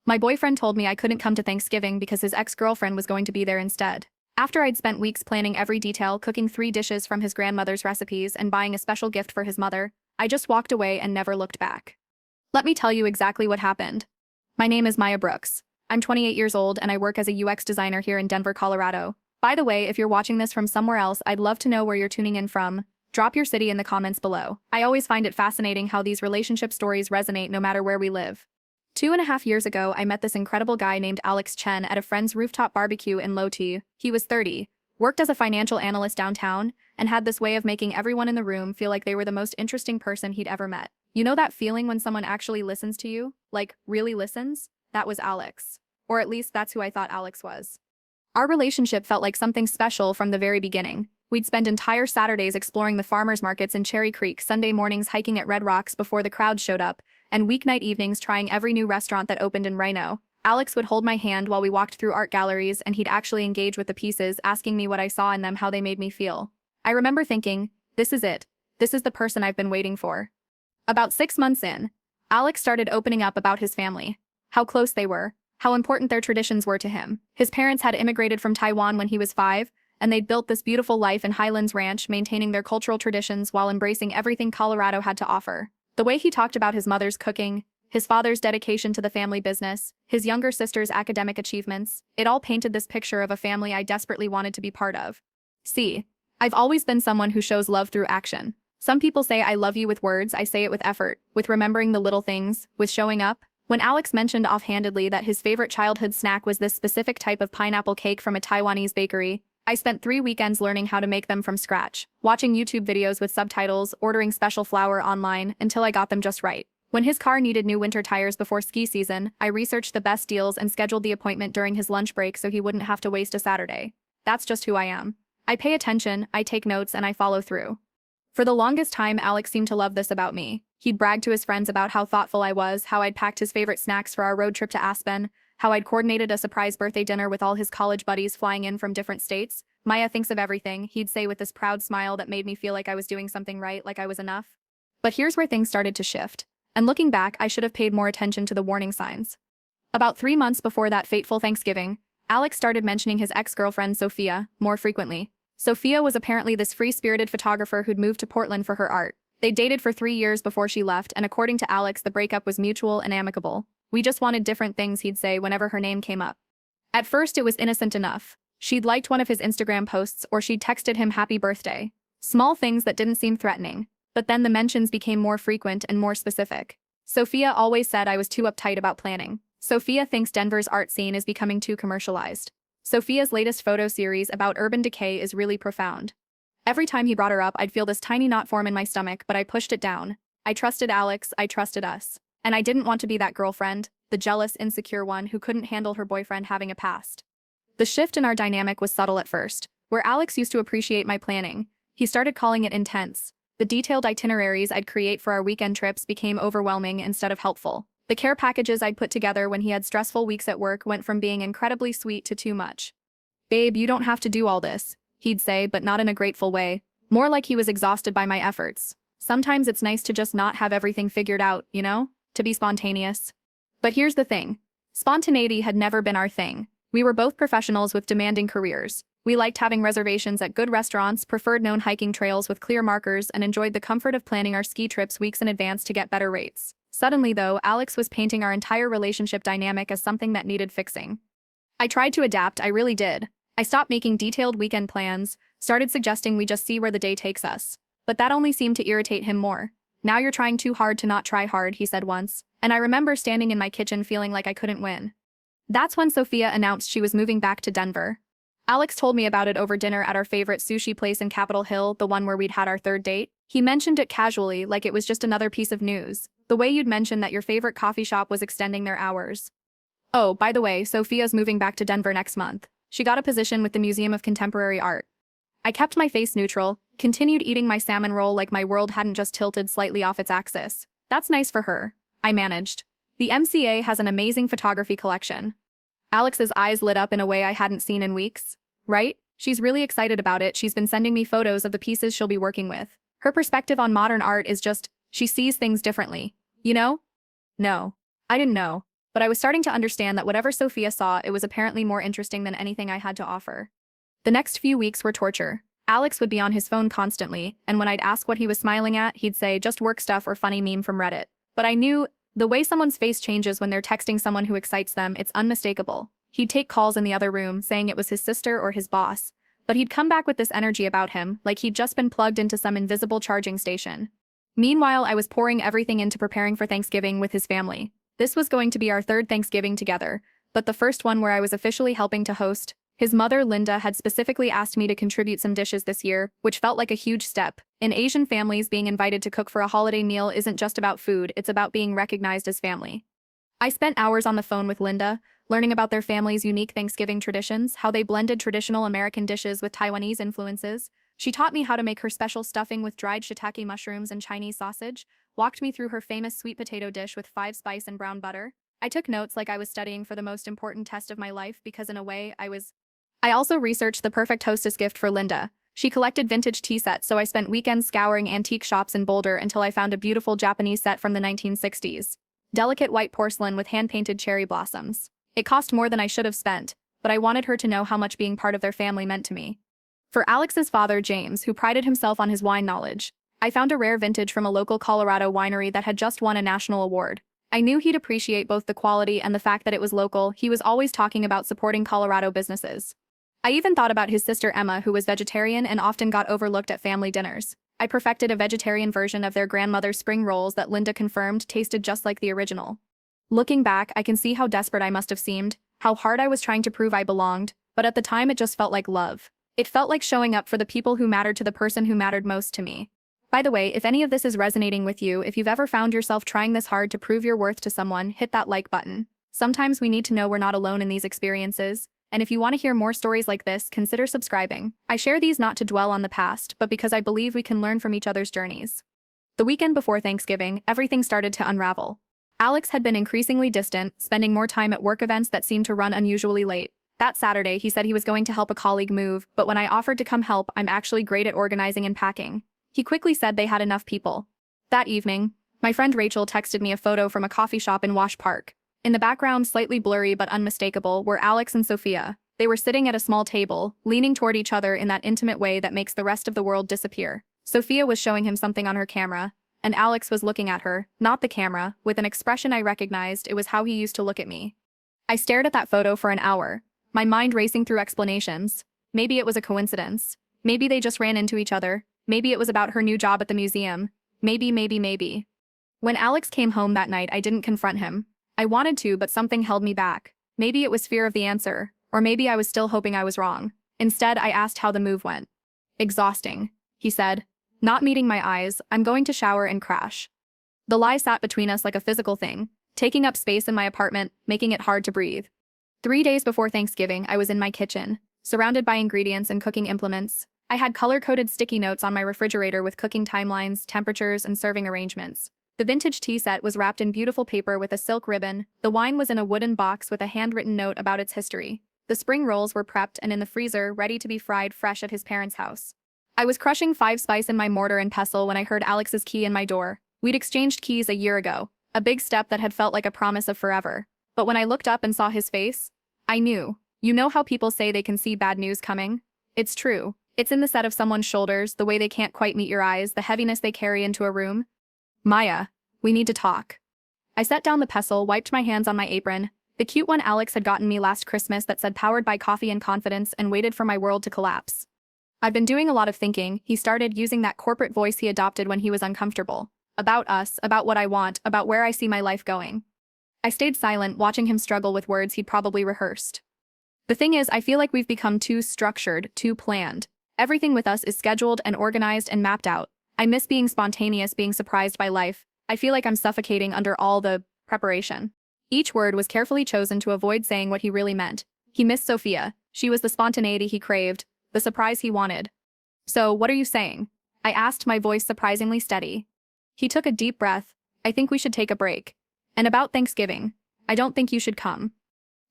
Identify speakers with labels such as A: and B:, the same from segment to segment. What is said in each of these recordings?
A: My boyfriend told me I couldn't come to Thanksgiving because his ex-girlfriend was going to be there instead. After I'd spent weeks planning every detail, cooking 3 dishes from his grandmother's recipes and buying a special gift for his mother, I just walked away and never looked back. Let me tell you exactly what happened. My name is Maya Brooks. I'm 28 years old and I work as a UX designer here in Denver, Colorado. By the way, if you're watching this from somewhere else, I'd love to know where you're tuning in from. Drop your city in the comments below. I always find it fascinating how these relationship stories resonate no matter where we live. 2.5 years ago, I met this incredible guy named Alex Chen at a friend's rooftop barbecue in Loti. He was 30, worked as a financial analyst downtown, and had this way of making everyone in the room feel like they were the most interesting person he'd ever met. You know that feeling when someone actually listens to you? Like, really listens? That was Alex. Or at least that's who I thought Alex was. Our relationship felt like something special from the very beginning. We'd spend entire Saturdays exploring the farmers markets in Cherry Creek, Sunday mornings hiking at Red Rocks before the crowd showed up, and weeknight evenings trying every new restaurant that opened in Reno. Alex would hold my hand while we walked through art galleries, and he'd actually engage with the pieces, asking me what I saw in them, how they made me feel. I remember thinking, this is it. This is the person I've been waiting for. About 6 months in, Alex started opening up about his family, how close they were, how important their traditions were to him. His parents had immigrated from Taiwan when he was 5, and they'd built this beautiful life in Highlands Ranch, maintaining their cultural traditions while embracing everything Colorado had to offer. The way he talked about his mother's cooking, his father's dedication to the family business, his younger sister's academic achievements, it all painted this picture of a family I desperately wanted to be part of. See, I've always been someone who shows love through action. Some people say I love you with words, I say it with effort, with remembering the little things, with showing up. When Alex mentioned offhandedly that his favorite childhood snack was this specific type of pineapple cake from a Taiwanese bakery, I spent 3 weekends learning how to make them from scratch, watching YouTube videos with subtitles, ordering special flour online, until I got them just right. When his car needed new winter tires before ski season, I researched the best deals and scheduled the appointment during his lunch break so he wouldn't have to waste a Saturday. That's just who I am. I pay attention, I take notes, and I follow through. For the longest time, Alex seemed to love this about me. He'd brag to his friends about how thoughtful I was, how I'd packed his favorite snacks for our road trip to Aspen, how I'd coordinated a surprise birthday dinner with all his college buddies flying in from different states. Maya thinks of everything, he'd say with this proud smile that made me feel like I was doing something right, like I was enough. But here's where things started to shift. And looking back, I should have paid more attention to the warning signs. About 3 months before that fateful Thanksgiving, Alex started mentioning his ex-girlfriend Sophia more frequently. Sophia was apparently this free-spirited photographer who'd moved to Portland for her art. They dated for 3 years before she left, and according to Alex, the breakup was mutual and amicable. We just wanted different things, he'd say whenever her name came up. At first, it was innocent enough. She'd liked one of his Instagram posts or she'd texted him happy birthday. Small things that didn't seem threatening. But then the mentions became more frequent and more specific. Sophia always said I was too uptight about planning. Sophia thinks Denver's art scene is becoming too commercialized. Sophia's latest photo series about urban decay is really profound. Every time he brought her up, I'd feel this tiny knot form in my stomach, but I pushed it down. I trusted Alex, I trusted us. And I didn't want to be that girlfriend, the jealous, insecure one who couldn't handle her boyfriend having a past. The shift in our dynamic was subtle at first. Where Alex used to appreciate my planning, he started calling it intense. The detailed itineraries I'd create for our weekend trips became overwhelming instead of helpful. The care packages I'd put together when he had stressful weeks at work went from being incredibly sweet to too much. "Babe, you don't have to do all this," he'd say, but not in a grateful way. More like he was exhausted by my efforts. Sometimes it's nice to just not have everything figured out, you know? To be spontaneous. But here's the thing. Spontaneity had never been our thing. We were both professionals with demanding careers. We liked having reservations at good restaurants, preferred known hiking trails with clear markers, and enjoyed the comfort of planning our ski trips weeks in advance to get better rates. Suddenly, though, Alex was painting our entire relationship dynamic as something that needed fixing. I tried to adapt, I really did. I stopped making detailed weekend plans, started suggesting we just see where the day takes us. But that only seemed to irritate him more. "Now you're trying too hard to not try hard," he said once, and I remember standing in my kitchen feeling like I couldn't win. That's when Sophia announced she was moving back to Denver. Alex told me about it over dinner at our favorite sushi place in Capitol Hill, the one where we'd had our third date. He mentioned it casually, like it was just another piece of news. The way you'd mentioned that your favorite coffee shop was extending their hours. "Oh, by the way, Sophia's moving back to Denver next month. She got a position with the Museum of Contemporary Art." I kept my face neutral, continued eating my salmon roll like my world hadn't just tilted slightly off its axis. "That's nice for her," I managed. "The MCA has an amazing photography collection." Alex's eyes lit up in a way I hadn't seen in weeks. "Right? She's really excited about it. She's been sending me photos of the pieces she'll be working with. Her perspective on modern art is just, she sees things differently. You know?" No. I didn't know. But I was starting to understand that whatever Sophia saw, it was apparently more interesting than anything I had to offer. The next few weeks were torture. Alex would be on his phone constantly, and when I'd ask what he was smiling at, he'd say just work stuff or funny meme from Reddit. But I knew the way someone's face changes when they're texting someone who excites them, it's unmistakable. He'd take calls in the other room, saying it was his sister or his boss. But he'd come back with this energy about him, like he'd just been plugged into some invisible charging station. Meanwhile, I was pouring everything into preparing for Thanksgiving with his family. This was going to be our third Thanksgiving together, but the first one where I was officially helping to host. His mother, Linda, had specifically asked me to contribute some dishes this year, which felt like a huge step. In Asian families, being invited to cook for a holiday meal isn't just about food, it's about being recognized as family. I spent hours on the phone with Linda, learning about their family's unique Thanksgiving traditions, how they blended traditional American dishes with Taiwanese influences. She taught me how to make her special stuffing with dried shiitake mushrooms and Chinese sausage, walked me through her famous sweet potato dish with 5-spice and brown butter. I took notes like I was studying for the most important test of my life because in a way, I also researched the perfect hostess gift for Linda. She collected vintage tea sets, so I spent weekends scouring antique shops in Boulder until I found a beautiful Japanese set from the 1960s. Delicate white porcelain with hand-painted cherry blossoms. It cost more than I should have spent, but I wanted her to know how much being part of their family meant to me. For Alex's father, James, who prided himself on his wine knowledge, I found a rare vintage from a local Colorado winery that had just won a national award. I knew he'd appreciate both the quality and the fact that it was local. He was always talking about supporting Colorado businesses. I even thought about his sister Emma, who was vegetarian and often got overlooked at family dinners. I perfected a vegetarian version of their grandmother's spring rolls that Linda confirmed tasted just like the original. Looking back, I can see how desperate I must have seemed, how hard I was trying to prove I belonged, but at the time it just felt like love. It felt like showing up for the people who mattered to the person who mattered most to me. By the way, if any of this is resonating with you, if you've ever found yourself trying this hard to prove your worth to someone, hit that like button. Sometimes we need to know we're not alone in these experiences. And if you want to hear more stories like this, consider subscribing. I share these not to dwell on the past, but because I believe we can learn from each other's journeys. The weekend before Thanksgiving, everything started to unravel. Alex had been increasingly distant, spending more time at work events that seemed to run unusually late. That Saturday, he said he was going to help a colleague move, but when I offered to come help, I'm actually great at organizing and packing. He quickly said they had enough people. That evening, my friend Rachel texted me a photo from a coffee shop in Wash Park. In the background, slightly blurry but unmistakable, were Alex and Sophia. They were sitting at a small table, leaning toward each other in that intimate way that makes the rest of the world disappear. Sophia was showing him something on her camera, and Alex was looking at her, not the camera, with an expression I recognized. It was how he used to look at me. I stared at that photo for an hour, my mind racing through explanations. Maybe it was a coincidence. Maybe they just ran into each other. Maybe it was about her new job at the museum. Maybe. When Alex came home that night, I didn't confront him. I wanted to, but something held me back. Maybe it was fear of the answer, or maybe I was still hoping I was wrong. Instead, I asked how the move went. Exhausting, he said. Not meeting my eyes, I'm going to shower and crash. The lie sat between us like a physical thing, taking up space in my apartment, making it hard to breathe. 3 days before Thanksgiving, I was in my kitchen, surrounded by ingredients and cooking implements. I had color-coded sticky notes on my refrigerator with cooking timelines, temperatures, and serving arrangements. The vintage tea set was wrapped in beautiful paper with a silk ribbon. The wine was in a wooden box with a handwritten note about its history. The spring rolls were prepped and in the freezer, ready to be fried fresh at his parents' house. I was crushing 5-spice in my mortar and pestle when I heard Alex's key in my door. We'd exchanged keys a year ago, a big step that had felt like a promise of forever. But when I looked up and saw his face, I knew. You know how people say they can see bad news coming? It's true. It's in the set of someone's shoulders, the way they can't quite meet your eyes, the heaviness they carry into a room. Maya, we need to talk. I set down the pestle, wiped my hands on my apron, the cute one Alex had gotten me last Christmas that said powered by coffee and confidence, and waited for my world to collapse. I've been doing a lot of thinking. He started using that corporate voice he adopted when he was uncomfortable. About us, about what I want, about where I see my life going. I stayed silent, watching him struggle with words he'd probably rehearsed. The thing is, I feel like we've become too structured, too planned. Everything with us is scheduled and organized and mapped out. I miss being spontaneous, being surprised by life. I feel like I'm suffocating under all the preparation. Each word was carefully chosen to avoid saying what he really meant. He missed Sophia. She was the spontaneity he craved, the surprise he wanted. So, what are you saying? I asked, my voice surprisingly steady. He took a deep breath. I think we should take a break. And about Thanksgiving, I don't think you should come.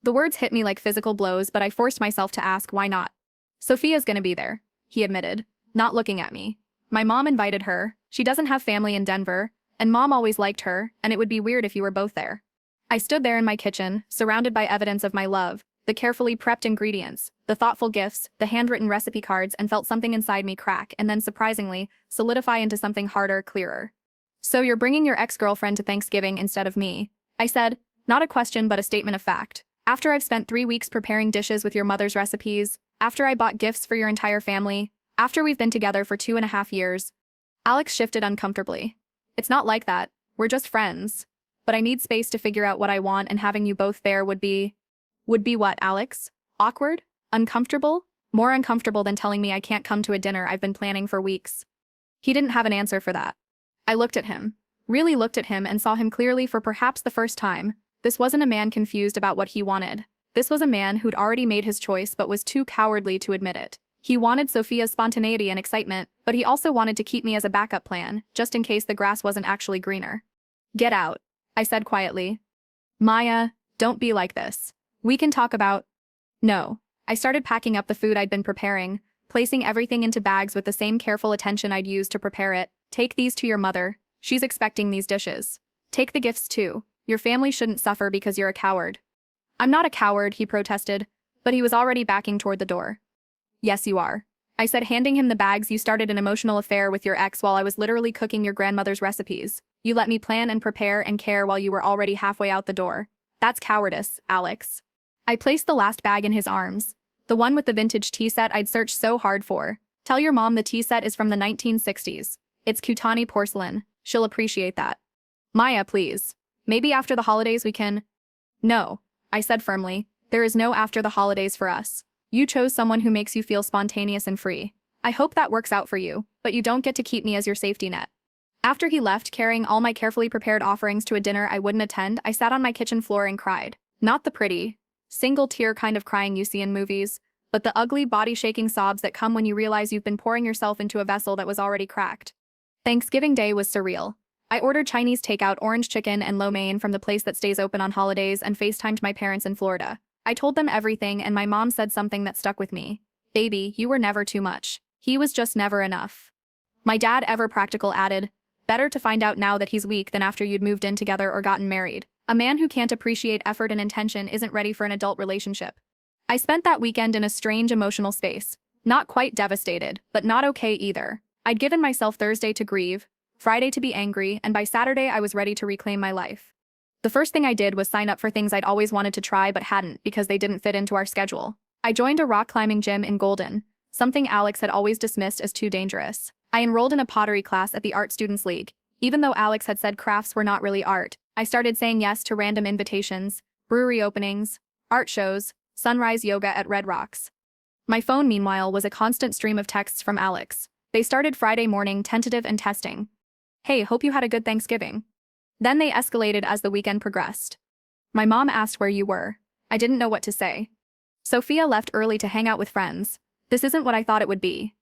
A: The words hit me like physical blows, but I forced myself to ask, why not? Sophia's gonna be there, he admitted, not looking at me. My mom invited her. She doesn't have family in Denver, and Mom always liked her, and it would be weird if you were both there. I stood there in my kitchen, surrounded by evidence of my love, the carefully prepped ingredients, the thoughtful gifts, the handwritten recipe cards, and felt something inside me crack and then, surprisingly, solidify into something harder, clearer. "So you're bringing your ex-girlfriend to Thanksgiving instead of me," I said, not a question but a statement of fact. "After I've spent 3 weeks preparing dishes with your mother's recipes, after I bought gifts for your entire family, after we've been together for 2.5 years. Alex shifted uncomfortably. "It's not like that. We're just friends. But I need space to figure out what I want, and having you both there would be..." "Would be what, Alex? Awkward? Uncomfortable? More uncomfortable than telling me I can't come to a dinner I've been planning for weeks." He didn't have an answer for that. I looked at him. Really looked at him and saw him clearly for perhaps the first time. This wasn't a man confused about what he wanted. This was a man who'd already made his choice but was too cowardly to admit it. He wanted Sophia's spontaneity and excitement, but he also wanted to keep me as a backup plan, just in case the grass wasn't actually greener. "Get out," I said quietly. "Maya, don't be like this. We can talk about..." "No." I started packing up the food I'd been preparing, placing everything into bags with the same careful attention I'd used to prepare it. "Take these to your mother. She's expecting these dishes. Take the gifts too. Your family shouldn't suffer because you're a coward." "I'm not a coward," he protested, but he was already backing toward the door. "Yes, you are," I said, handing him the bags. "You started an emotional affair with your ex while I was literally cooking your grandmother's recipes. You let me plan and prepare and care while you were already halfway out the door. That's cowardice, Alex." I placed the last bag in his arms, the one with the vintage tea set I'd searched so hard for. "Tell your mom the tea set is from the 1960s. It's Kutani porcelain. She'll appreciate that." "Maya, please. Maybe after the holidays we can..." "No," I said firmly. "There is no after the holidays for us. You chose someone who makes you feel spontaneous and free. I hope that works out for you, but you don't get to keep me as your safety net." After he left, carrying all my carefully prepared offerings to a dinner I wouldn't attend, I sat on my kitchen floor and cried. Not the pretty, single-tear kind of crying you see in movies, but the ugly, body-shaking sobs that come when you realize you've been pouring yourself into a vessel that was already cracked. Thanksgiving Day was surreal. I ordered Chinese takeout, orange chicken, and lo mein from the place that stays open on holidays, and FaceTimed my parents in Florida. I told them everything, and my mom said something that stuck with me. "Baby, you were never too much. He was just never enough." My dad, ever practical, added, "Better to find out now that he's weak than after you'd moved in together or gotten married. A man who can't appreciate effort and intention isn't ready for an adult relationship." I spent that weekend in a strange emotional space. Not quite devastated, but not okay either. I'd given myself Thursday to grieve, Friday to be angry, and by Saturday I was ready to reclaim my life. The first thing I did was sign up for things I'd always wanted to try but hadn't because they didn't fit into our schedule. I joined a rock climbing gym in Golden, something Alex had always dismissed as too dangerous. I enrolled in a pottery class at the Art Students League. Even though Alex had said crafts were not really art, I started saying yes to random invitations, brewery openings, art shows, sunrise yoga at Red Rocks. My phone, meanwhile, was a constant stream of texts from Alex. They started Friday morning, tentative and testing. "Hey, hope you had a good Thanksgiving." Then they escalated as the weekend progressed. "My mom asked where you were." I didn't know what to say. "Sophia left early to hang out with friends. This isn't what I thought it would be.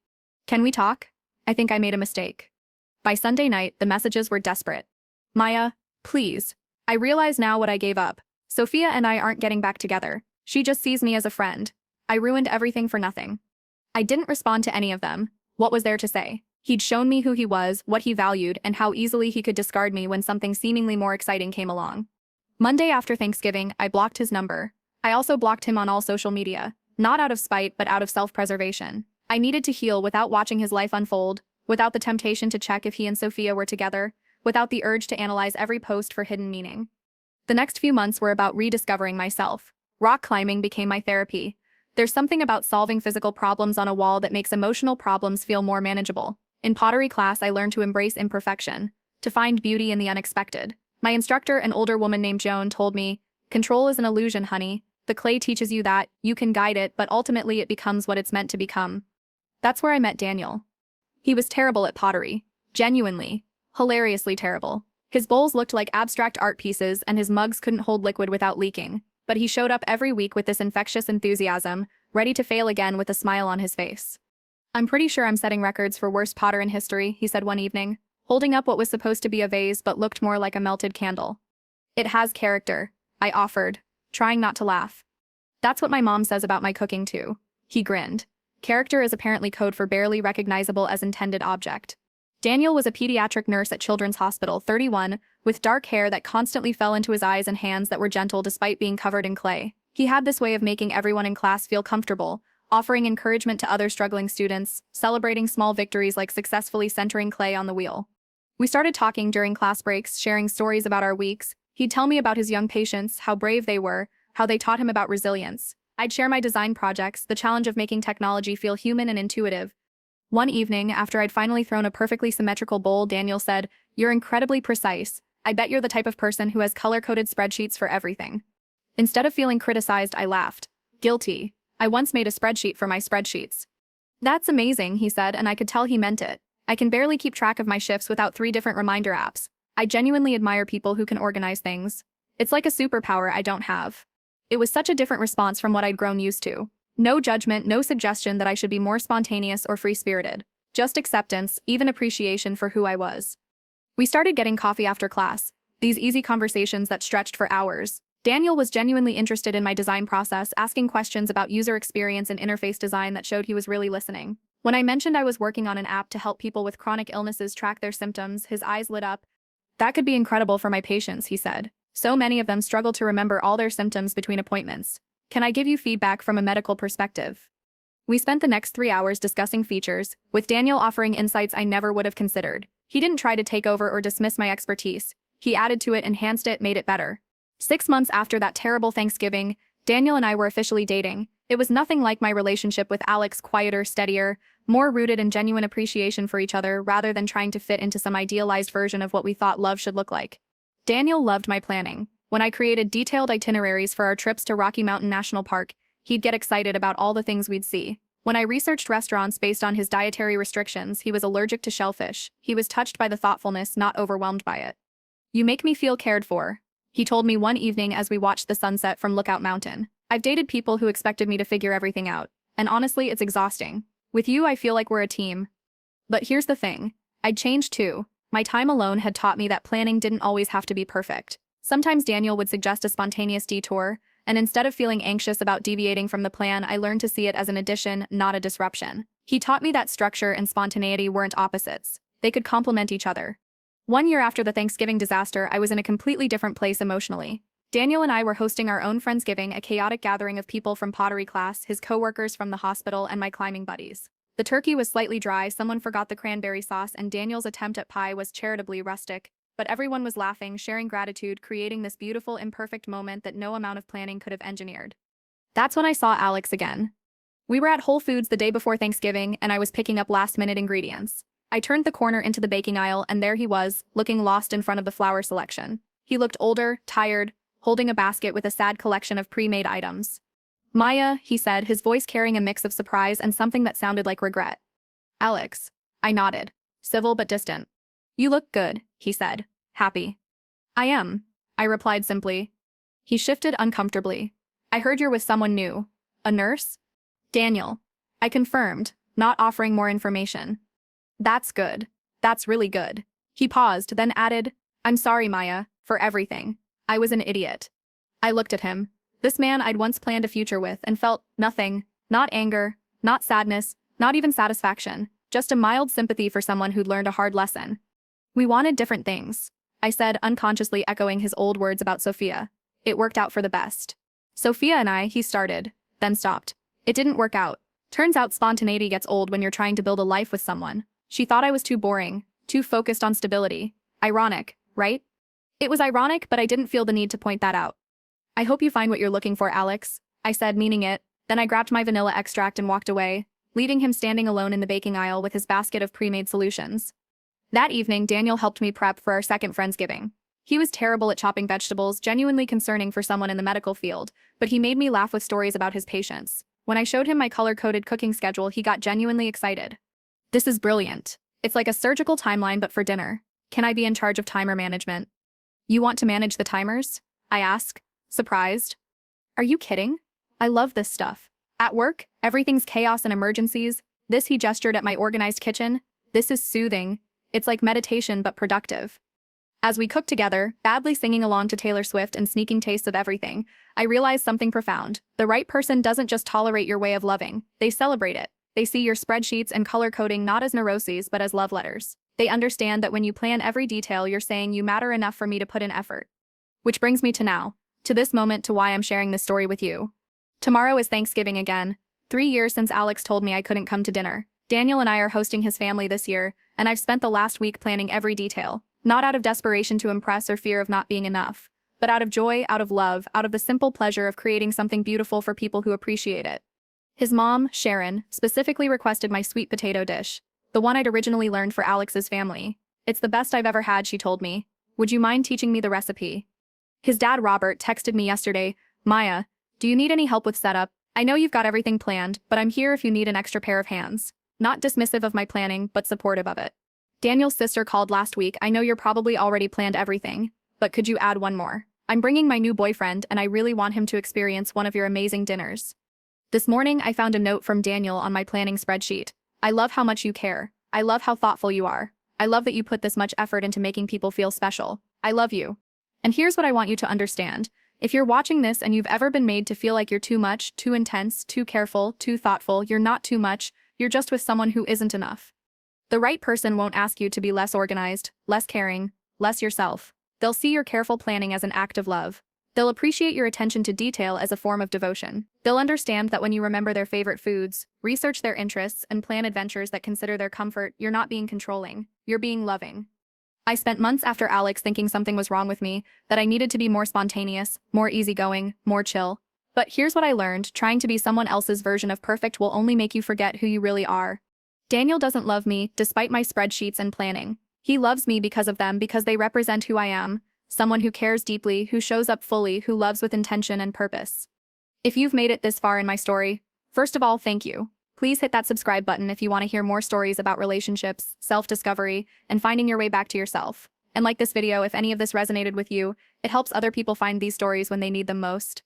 A: Can we talk? I think I made a mistake." By Sunday night, the messages were desperate. "Maya, please. I realize now what I gave up. Sophia and I aren't getting back together. She just sees me as a friend. I ruined everything for nothing." I didn't respond to any of them. What was there to say? He'd shown me who he was, what he valued, and how easily he could discard me when something seemingly more exciting came along. Monday after Thanksgiving, I blocked his number. I also blocked him on all social media, not out of spite but out of self-preservation. I needed to heal without watching his life unfold, without the temptation to check if he and Sophia were together, without the urge to analyze every post for hidden meaning. The next few months were about rediscovering myself. Rock climbing became my therapy. There's something about solving physical problems on a wall that makes emotional problems feel more manageable. In pottery class, I learned to embrace imperfection, to find beauty in the unexpected. My instructor, an older woman named Joan, told me, "Control is an illusion, honey. The clay teaches you that, you can guide it, but ultimately it becomes what it's meant to become." That's where I met Daniel. He was terrible at pottery. Genuinely, hilariously terrible. His bowls looked like abstract art pieces and his mugs couldn't hold liquid without leaking. But he showed up every week with this infectious enthusiasm, ready to fail again with a smile on his face. "I'm pretty sure I'm setting records for worst potter in history," he said one evening, holding up what was supposed to be a vase but looked more like a melted candle. "It has character," I offered, trying not to laugh. "That's what my mom says about my cooking too." He grinned. Character is apparently code for barely recognizable as intended object. Daniel was a pediatric nurse at Children's Hospital 31, with dark hair that constantly fell into his eyes and hands that were gentle despite being covered in clay. He had this way of making everyone in class feel comfortable, offering encouragement to other struggling students, celebrating small victories like successfully centering clay on the wheel. We started talking during class breaks, sharing stories about our weeks. He'd tell me about his young patients, how brave they were, how they taught him about resilience. I'd share my design projects, the challenge of making technology feel human and intuitive. One evening, after I'd finally thrown a perfectly symmetrical bowl, Daniel said, "You're incredibly precise. I bet you're the type of person who has color-coded spreadsheets for everything." Instead of feeling criticized, I laughed. Guilty. I once made a spreadsheet for my spreadsheets. "That's amazing," he said, and I could tell he meant it. I can barely keep track of my shifts without 3 different reminder apps. I genuinely admire people who can organize things. It's like a superpower I don't have. It was such a different response from what I'd grown used to. No judgment, no suggestion that I should be more spontaneous or free-spirited. Just acceptance, even appreciation for who I was. We started getting coffee after class, these easy conversations that stretched for hours. Daniel was genuinely interested in my design process, asking questions about user experience and interface design that showed he was really listening. When I mentioned I was working on an app to help people with chronic illnesses track their symptoms, his eyes lit up. "That could be incredible for my patients," he said. "So many of them struggle to remember all their symptoms between appointments. Can I give you feedback from a medical perspective?" We spent the next 3 hours discussing features, with Daniel offering insights I never would have considered. He didn't try to take over or dismiss my expertise. He added to it, enhanced it, made it better. 6 months after that terrible Thanksgiving, Daniel and I were officially dating. It was nothing like my relationship with Alex, quieter, steadier, more rooted in genuine appreciation for each other rather than trying to fit into some idealized version of what we thought love should look like. Daniel loved my planning. When I created detailed itineraries for our trips to Rocky Mountain National Park, he'd get excited about all the things we'd see. When I researched restaurants based on his dietary restrictions, he was allergic to shellfish. He was touched by the thoughtfulness, not overwhelmed by it. "You make me feel cared for," he told me one evening as we watched the sunset from Lookout Mountain. "I've dated people who expected me to figure everything out, and honestly, it's exhausting. With you, I feel like we're a team." But here's the thing. I'd changed too. My time alone had taught me that planning didn't always have to be perfect. Sometimes Daniel would suggest a spontaneous detour, and instead of feeling anxious about deviating from the plan, I learned to see it as an addition, not a disruption. He taught me that structure and spontaneity weren't opposites. They could complement each other. 1 year after the Thanksgiving disaster, I was in a completely different place emotionally. Daniel and I were hosting our own Friendsgiving, a chaotic gathering of people from pottery class, his coworkers from the hospital, and my climbing buddies. The turkey was slightly dry, someone forgot the cranberry sauce, and Daniel's attempt at pie was charitably rustic. But everyone was laughing, sharing gratitude, creating this beautiful, imperfect moment that no amount of planning could have engineered. That's when I saw Alex again. We were at Whole Foods the day before Thanksgiving, and I was picking up last-minute ingredients. I turned the corner into the baking aisle, and there he was, looking lost in front of the flour selection. He looked older, tired, holding a basket with a sad collection of pre-made items. "Maya," he said, his voice carrying a mix of surprise and something that sounded like regret. "Alex." I nodded. Civil but distant. "You look good," he said. "Happy." "I am," I replied simply. He shifted uncomfortably. "I heard you're with someone new. A nurse?" "Daniel." I confirmed, not offering more information. "That's good. That's really good." He paused, then added, "I'm sorry, Maya, for everything. I was an idiot." I looked at him. This man I'd once planned a future with and felt nothing, not anger, not sadness, not even satisfaction, just a mild sympathy for someone who'd learned a hard lesson. "We wanted different things," I said, unconsciously echoing his old words about Sophia. "It worked out for the best." "Sophia and I," he started, then stopped. "It didn't work out. Turns out spontaneity gets old when you're trying to build a life with someone. She thought I was too boring, too focused on stability. Ironic, right?" It was ironic, but I didn't feel the need to point that out. "I hope you find what you're looking for, Alex," I said, meaning it. Then I grabbed my vanilla extract and walked away, leaving him standing alone in the baking aisle with his basket of pre-made solutions. That evening, Daniel helped me prep for our second Friendsgiving. He was terrible at chopping vegetables, genuinely concerning for someone in the medical field, but he made me laugh with stories about his patients. When I showed him my color-coded cooking schedule, he got genuinely excited. "This is brilliant. It's like a surgical timeline but for dinner. Can I be in charge of timer management?" "You want to manage the timers?" I asked, surprised. "Are you kidding? I love this stuff. At work, everything's chaos and emergencies. This," he gestured at my organized kitchen. "This is soothing. It's like meditation but productive." As we cooked together, badly singing along to Taylor Swift and sneaking tastes of everything, I realized something profound. The right person doesn't just tolerate your way of loving, they celebrate it. They see your spreadsheets and color coding not as neuroses but as love letters. They understand that when you plan every detail, you're saying you matter enough for me to put in effort. Which brings me to now, to this moment, to why I'm sharing this story with you. Tomorrow is Thanksgiving again. 3 years since Alex told me I couldn't come to dinner. Daniel and I are hosting his family this year, and I've spent the last week planning every detail, not out of desperation to impress or fear of not being enough, but out of joy, out of love, out of the simple pleasure of creating something beautiful for people who appreciate it. His mom, Sharon, specifically requested my sweet potato dish, the one I'd originally learned for Alex's family. It's the best I've ever had, she told me. Would you mind teaching me the recipe? His dad, Robert, texted me yesterday, Maya, do you need any help with setup? I know you've got everything planned, but I'm here if you need an extra pair of hands. Not dismissive of my planning, but supportive of it. Daniel's sister called last week. I know you're probably already planned everything, but could you add one more? I'm bringing my new boyfriend, and I really want him to experience one of your amazing dinners. This morning, I found a note from Daniel on my planning spreadsheet. I love how much you care. I love how thoughtful you are. I love that you put this much effort into making people feel special. I love you. And here's what I want you to understand. If you're watching this and you've ever been made to feel like you're too much, too intense, too careful, too thoughtful, you're not too much, you're just with someone who isn't enough. The right person won't ask you to be less organized, less caring, less yourself. They'll see your careful planning as an act of love. They'll appreciate your attention to detail as a form of devotion. They'll understand that when you remember their favorite foods, research their interests, and plan adventures that consider their comfort, you're not being controlling, you're being loving. I spent months after Alex thinking something was wrong with me, that I needed to be more spontaneous, more easygoing, more chill. But here's what I learned: trying to be someone else's version of perfect will only make you forget who you really are. Daniel doesn't love me, despite my spreadsheets and planning. He loves me because of them, because they represent who I am, someone who cares deeply, who shows up fully, who loves with intention and purpose. If you've made it this far in my story, first of all, thank you. Please hit that subscribe button if you want to hear more stories about relationships, self-discovery, and finding your way back to yourself. And like this video if any of this resonated with you. It helps other people find these stories when they need them most.